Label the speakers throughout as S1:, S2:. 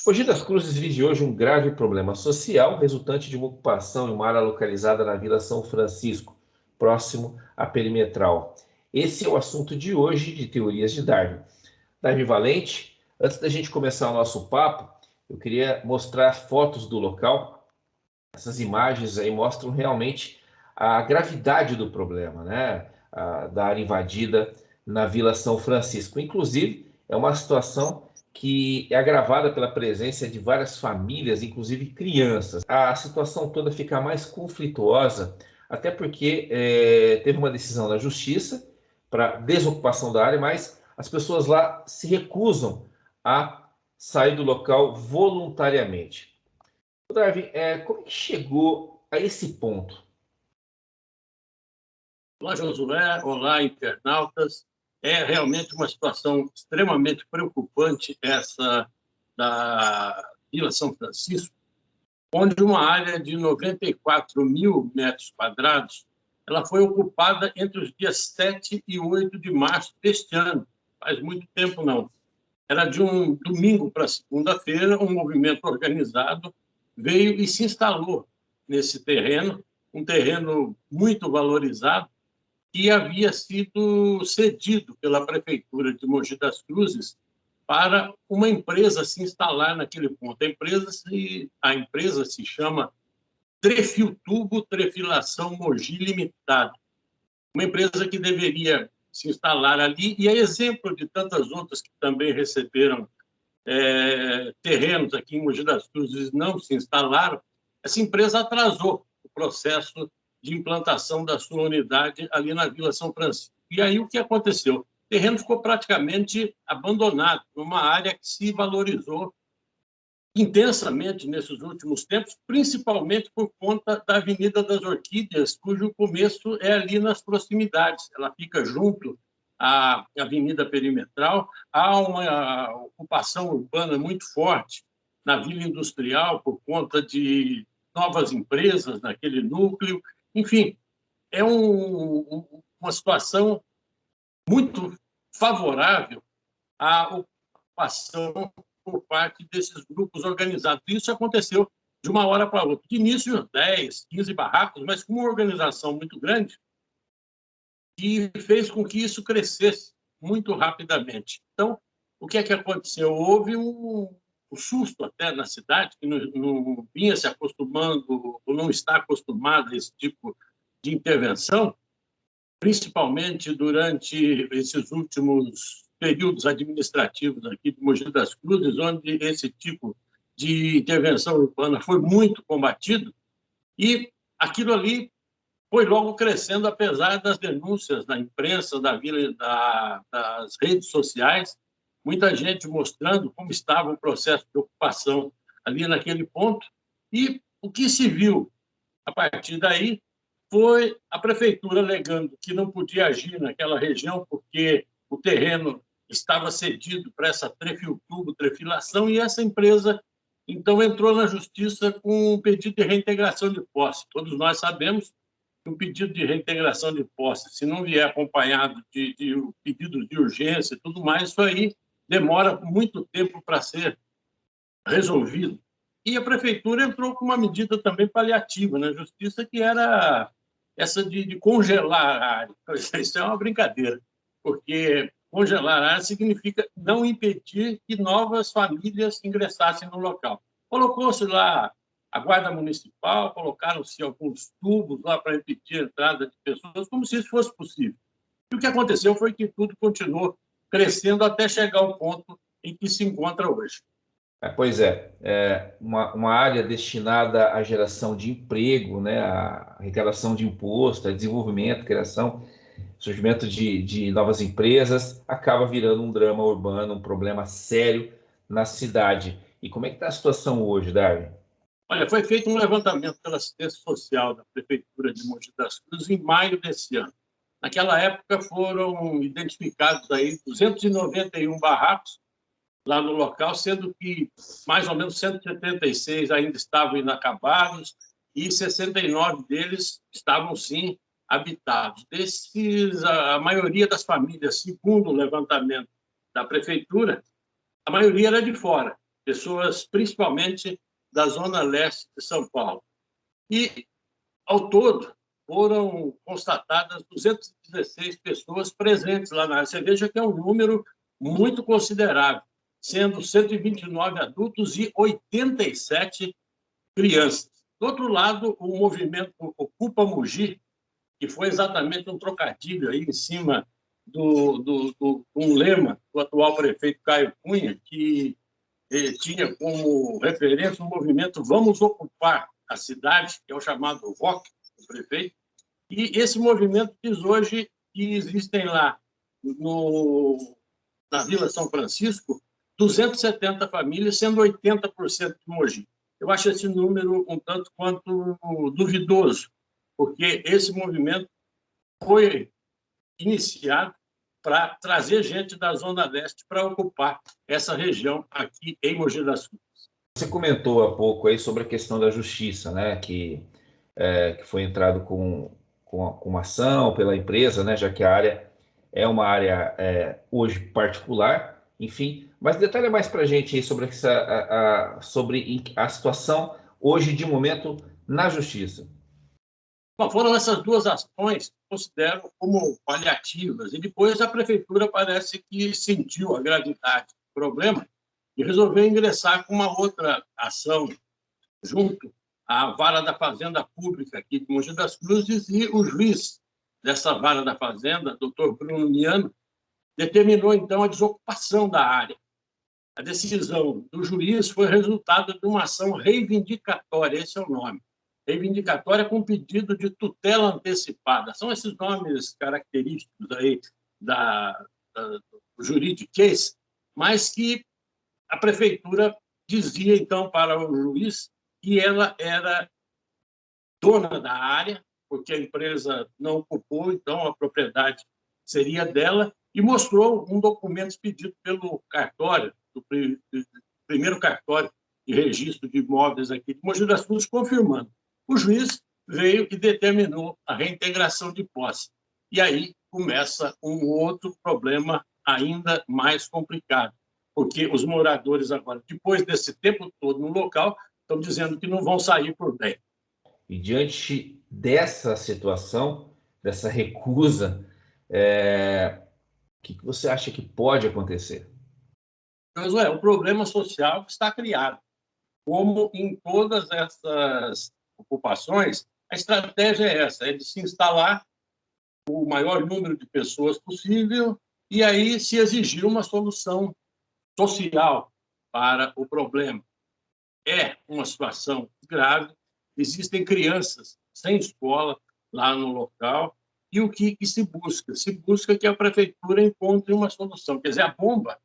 S1: Mogi das Cruzes vive hoje um grave problema social resultante de uma ocupação em uma área localizada na Vila São Francisco, próximo à Perimetral. Esse é o assunto de hoje de Teorias de Darwin. Darwin Valente, antes da gente começar o nosso papo, eu queria mostrar fotos do local. Essas imagens aí mostram realmente a gravidade do problema, né? Da área invadida na Vila São Francisco. Inclusive, é uma situação que é agravada pela presença de várias famílias, inclusive crianças. A situação toda fica mais conflituosa, até porque teve uma decisão da justiça para desocupação da área, mas as pessoas lá se recusam a sair do local voluntariamente. Darwin, como que chegou a esse ponto?
S2: Olá, Josué. Olá, internautas. É realmente uma situação extremamente preocupante essa da Vila São Francisco, onde uma área de 94 mil metros quadrados ela foi ocupada entre os dias 7 e 8 de março deste ano. Faz muito tempo, não. Era de um domingo para segunda-feira, um movimento organizado veio e se instalou nesse terreno, um terreno muito valorizado, que havia sido cedido pela Prefeitura de Mogi das Cruzes para uma empresa se instalar naquele ponto. A empresa se chama Trefiltubo Trefilação Mogi Limitada, uma empresa que deveria se instalar ali, e é exemplo de tantas outras que também receberam terrenos aqui em Mogi das Cruzes não se instalaram. Essa empresa atrasou o processo de implantação da sua unidade ali na Vila São Francisco. E aí o que aconteceu? O terreno ficou praticamente abandonado, numa área que se valorizou intensamente nesses últimos tempos, principalmente por conta da Avenida das Orquídeas, cujo começo é ali nas proximidades. Ela fica junto à Avenida Perimetral. Há uma ocupação urbana muito forte na Vila Industrial por conta de novas empresas naquele núcleo. Enfim, é uma situação muito favorável à ocupação por parte desses grupos organizados. Isso aconteceu de uma hora para outra. De início, 10, 15 barracos, mas com uma organização muito grande que fez com que isso crescesse muito rapidamente. Então, o que é que aconteceu? Houve um susto até na cidade, que não vinha se acostumando, ou não está acostumado a esse tipo de intervenção, principalmente durante esses últimos períodos administrativos aqui de Mogi das Cruzes, onde esse tipo de intervenção urbana foi muito combatido, e aquilo ali foi logo crescendo, apesar das denúncias da imprensa, das redes sociais, muita gente mostrando como estava o processo de ocupação ali naquele ponto, e o que se viu a partir daí foi a prefeitura alegando que não podia agir naquela região porque o terreno estava cedido para essa Trefiltubo Trefilação, e essa empresa, então, entrou na justiça com um pedido de reintegração de posse. Todos nós sabemos que um pedido de reintegração de posse, se não vier acompanhado de pedidos de urgência e tudo mais, isso aí demora muito tempo para ser resolvido. E a prefeitura entrou com uma medida também paliativa na justiça, que era essa de congelar a área. Isso é uma brincadeira, porque congelar a área significa não impedir que novas famílias ingressassem no local. Colocou-se lá a guarda municipal, colocaram-se alguns tubos lá para impedir a entrada de pessoas, como se isso fosse possível. E o que aconteceu foi que tudo continuou crescendo até chegar ao ponto em que se encontra hoje.
S1: Pois é, uma área destinada à geração de emprego, né, à arrecadação de imposto, a desenvolvimento, criação, surgimento de novas empresas, acaba virando um drama urbano, um problema sério na cidade. E como é que está a situação hoje, Darwin?
S2: Olha, foi feito um levantamento pela assistência social da Prefeitura de Mogi das Cruzes em maio desse ano. Naquela época foram identificados aí 291 barracos lá no local, sendo que mais ou menos 176 ainda estavam inacabados e 69 deles estavam, sim, habitados. Desses, a maioria das famílias, segundo o levantamento da prefeitura, a maioria era de fora. pessoas principalmente da zona leste de São Paulo. E, ao todo, foram constatadas 216 pessoas presentes lá na área. Você veja que é um número muito considerável, sendo 129 adultos e 87 crianças. Do outro lado, o movimento Ocupa Mogi, que foi exatamente um trocadilho aí em cima um lema do atual prefeito Caio Cunha, que tinha como referência o movimento Vamos Ocupar a Cidade, que é o chamado VOC do prefeito, e esse movimento diz hoje que existem lá, na Vila São Francisco, 270 famílias, sendo 80% de Mogi. Eu acho esse número um tanto quanto duvidoso, porque esse movimento foi iniciado para trazer gente da Zona Leste para ocupar essa região aqui em Mogi das Cruzes.
S1: Você comentou há pouco aí sobre a questão da justiça, né? Que foi entrado com uma ação pela empresa, né? Já que a área é uma área hoje particular, enfim. Mas detalhe mais para a gente aí sobre sobre a situação hoje, de momento, na justiça.
S2: Bom, foram essas duas ações que considero como paliativas, e depois a prefeitura parece que sentiu a gravidade do problema e resolveu ingressar com uma outra ação junto à Vara da Fazenda Pública aqui de Mogi das Cruzes, e o juiz dessa Vara da Fazenda, doutor Bruno Miano, determinou, então, a desocupação da área. A decisão do juiz foi resultado de uma ação reivindicatória, esse é o nome, reivindicatória com pedido de tutela antecipada. São esses nomes característicos aí do juridiquês, mas que a prefeitura dizia, então, para o juiz que ela era dona da área, porque a empresa não ocupou, então a propriedade seria dela, e mostrou um documento expedido pelo cartório, do primeiro cartório de registro de imóveis aqui de Mogi das Cruzes, confirmando. O juiz veio e determinou a reintegração de posse. E aí começa um outro problema ainda mais complicado, porque os moradores agora, depois desse tempo todo no local, estão dizendo que não vão sair por bem.
S1: E diante dessa situação, dessa recusa, o que você acha que pode acontecer?
S2: Josué, o problema social está criado. Como em todas essas ocupações, a estratégia é essa, é de se instalar o maior número de pessoas possível e aí se exigir uma solução social para o problema. É uma situação grave, existem crianças sem escola lá no local, e o que se busca? Se busca que a prefeitura encontre uma solução. Quer dizer, a bomba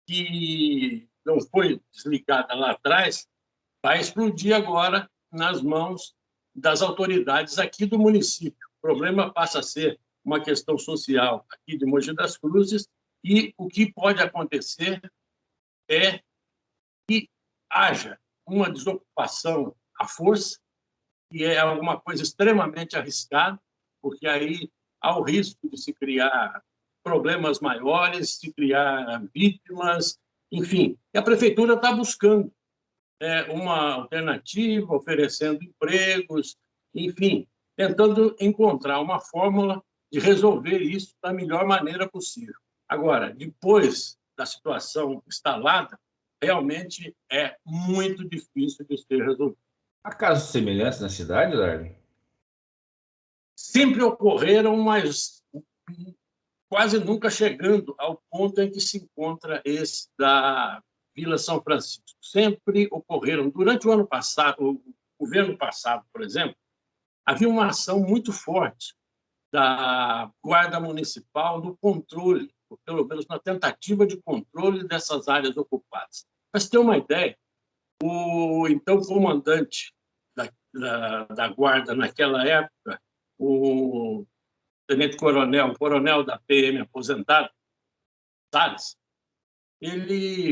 S2: que não foi desligada lá atrás vai explodir agora nas mãos das autoridades aqui do município. O problema passa a ser uma questão social aqui de Mogi das Cruzes, e o que pode acontecer é que haja uma desocupação à força, que é alguma coisa extremamente arriscada, porque aí há o risco de se criar problemas maiores, se criar vítimas, enfim. E a prefeitura está buscando uma alternativa, oferecendo empregos, enfim, tentando encontrar uma fórmula de resolver isso da melhor maneira possível. Agora, depois da situação instalada, realmente é muito difícil de ser resolvido.
S1: Há casos semelhantes na cidade, Larry?
S2: Sempre ocorreram, mas quase nunca chegando ao ponto em que se encontra esse da Vila São Francisco. Sempre ocorreram. Durante o ano passado, o governo passado, por exemplo, havia uma ação muito forte da Guarda Municipal no controle, ou pelo menos na tentativa de controle dessas áreas ocupadas. Para você ter uma ideia, o então comandante da Guarda naquela época, o tenente-coronel, coronel da PM aposentado, Salles,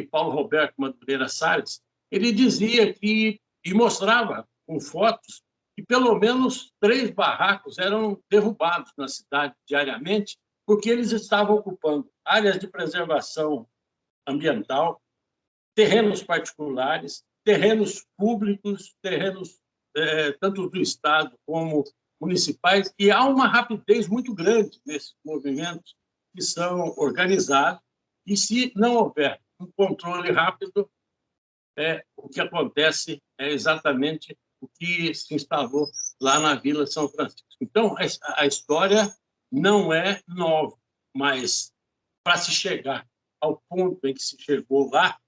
S2: Paulo Roberto Madureira Salles, ele dizia que, e mostrava com fotos, que pelo menos 3 barracos eram derrubados na cidade diariamente, porque eles estavam ocupando áreas de preservação ambiental, terrenos particulares, terrenos públicos, terrenos tanto do Estado como municipais, e há uma rapidez muito grande nesses movimentos que são organizados, e se não houver um controle rápido, o que acontece é exatamente o que se instalou lá na Vila São Francisco. Então, a história não é nova, mas para se chegar ao ponto em que se chegou lá,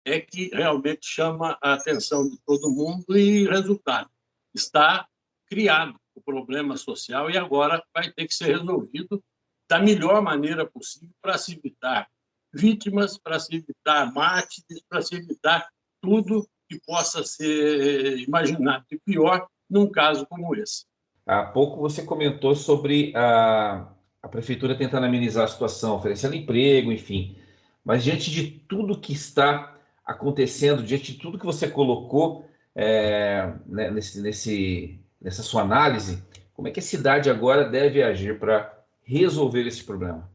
S2: é que realmente chama a atenção de todo mundo e, resultado, está criado o problema social e agora vai ter que ser resolvido da melhor maneira possível para se evitar vítimas, para se evitar mártires, para se evitar tudo que possa ser imaginado de pior num caso como esse.
S1: Há pouco você comentou sobre a prefeitura tentando amenizar a situação, oferecendo emprego, enfim. Mas diante de tudo que está acontecendo, diante de tudo que você colocou né, nessa sua análise, como é que a cidade agora deve agir para resolver esse problema?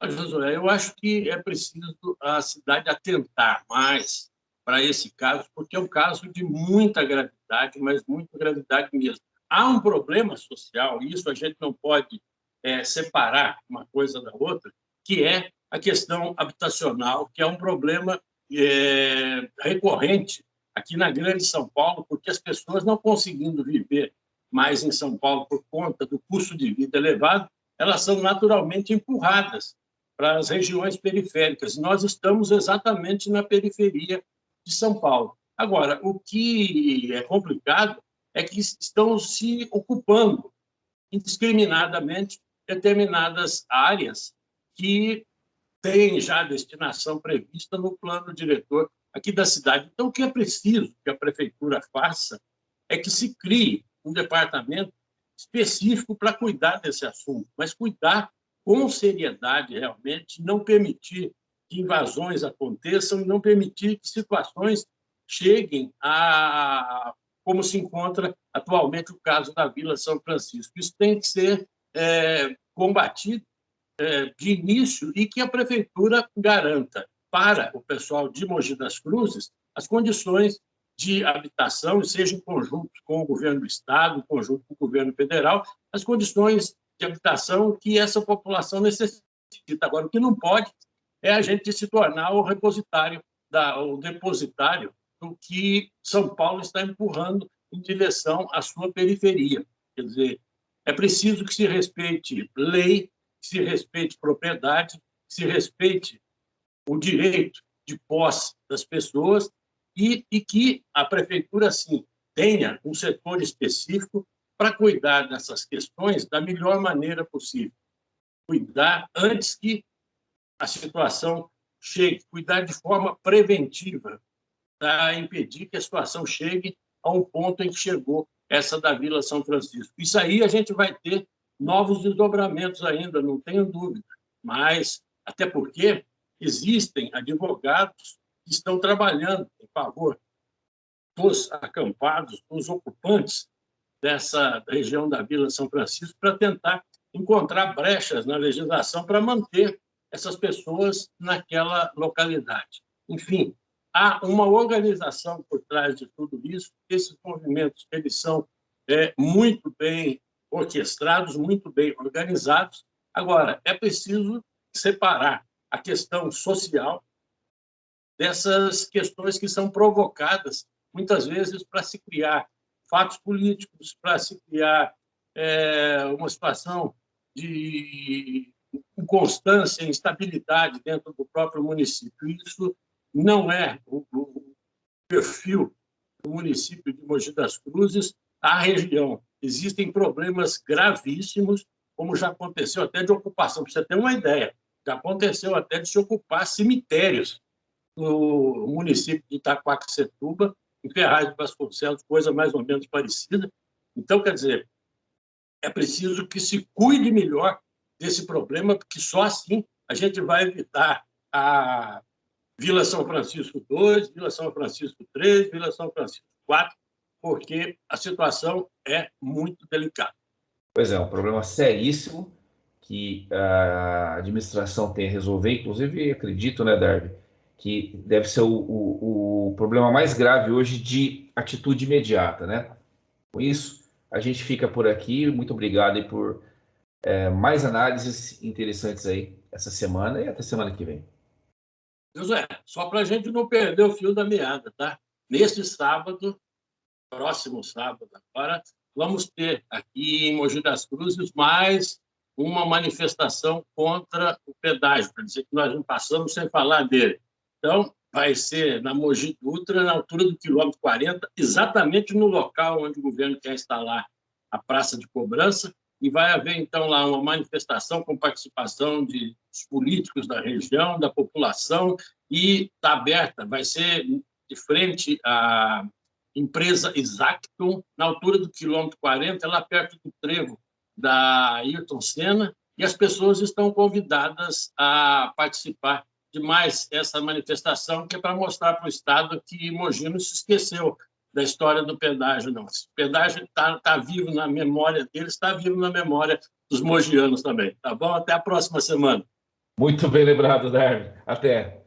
S2: Josué, eu acho que é preciso a cidade atentar mais para esse caso, porque é um caso de muita gravidade, mas muita gravidade mesmo. Há um problema social, e isso a gente não pode separar uma coisa da outra, que é a questão habitacional, que é um problema recorrente aqui na Grande São Paulo, porque as pessoas não conseguindo viver mais em São Paulo por conta do custo de vida elevado, elas são naturalmente empurradas para as regiões periféricas. Nós estamos exatamente na periferia de São Paulo. Agora, o que é complicado é que estão se ocupando indiscriminadamente determinadas áreas que têm já destinação prevista no plano diretor aqui da cidade. Então, o que é preciso que a prefeitura faça é que se crie um departamento específico para cuidar desse assunto, mas cuidar com seriedade, realmente, não permitir que invasões aconteçam e não permitir que situações cheguem a como se encontra atualmente o caso da Vila São Francisco. Isso tem que ser combatido de início e que a prefeitura garanta para o pessoal de Mogi das Cruzes as condições de habitação, seja em conjunto com o governo do Estado, em conjunto com o governo federal, as condições de habitação que essa população necessita. Agora, o que não pode é a gente se tornar o depositário do que São Paulo está empurrando em direção à sua periferia. Quer dizer, é preciso que se respeite lei, que se respeite propriedade, que se respeite o direito de posse das pessoas e que a prefeitura, sim, tenha um setor específico para cuidar dessas questões da melhor maneira possível. Cuidar antes que a situação chegue, cuidar de forma preventiva para impedir que a situação chegue a um ponto em que chegou essa da Vila São Francisco. Isso aí a gente vai ter novos desdobramentos ainda, não tenho dúvida, mas até porque existem advogados que estão trabalhando em favor dos acampados, dos ocupantes dessa região da Vila São Francisco, para tentar encontrar brechas na legislação para manter essas pessoas naquela localidade. Enfim, há uma organização por trás de tudo isso. Esses movimentos eles são muito bem orquestrados, muito bem organizados. Agora, é preciso separar a questão social dessas questões que são provocadas, muitas vezes, para se criar fatos políticos, para se criar uma situação de inconstância, instabilidade dentro do próprio município. Isso não é o perfil do município de Mogi das Cruzes, a região. Existem problemas gravíssimos, como já aconteceu até de ocupação. Para você ter uma ideia, já aconteceu até de se ocupar cemitérios no município de Itaquaquecetuba, em Ferraz de Vasconcelos, coisa mais ou menos parecida. Então, quer dizer, é preciso que se cuide melhor desse problema, porque só assim a gente vai evitar a Vila São Francisco II, Vila São Francisco III, Vila São Francisco IV, porque a situação é muito delicada.
S1: Pois é, um problema seríssimo que a administração tem a resolver. Inclusive, acredito, né, Darby, que deve ser o problema mais grave hoje de atitude imediata, né? Com isso, a gente fica por aqui. Muito obrigado aí por mais análises interessantes aí essa semana e até semana que vem.
S2: José, só para a gente não perder o fio da meada, tá? Neste sábado, próximo sábado agora, vamos ter aqui em Mogi das Cruzes mais uma manifestação contra o pedágio, para dizer que nós não passamos sem falar dele. Então, vai ser na Mogi Dutra, na altura do quilômetro 40, exatamente no local onde o governo quer instalar a praça de cobrança, e vai haver, então, lá uma manifestação com participação dos políticos da região, da população, e está aberta, vai ser de frente à empresa Exacton, na altura do quilômetro 40, lá perto do trevo da Ayrton Senna, e as pessoas estão convidadas a participar de mais essa manifestação, que é para mostrar para o Estado que Mogi não se esqueceu da história do pedágio, não. O pedágio está vivo na memória deles, está vivo na memória dos mogianos também. Tá bom? Até a próxima semana.
S1: Muito bem lembrado, Darwin. Até.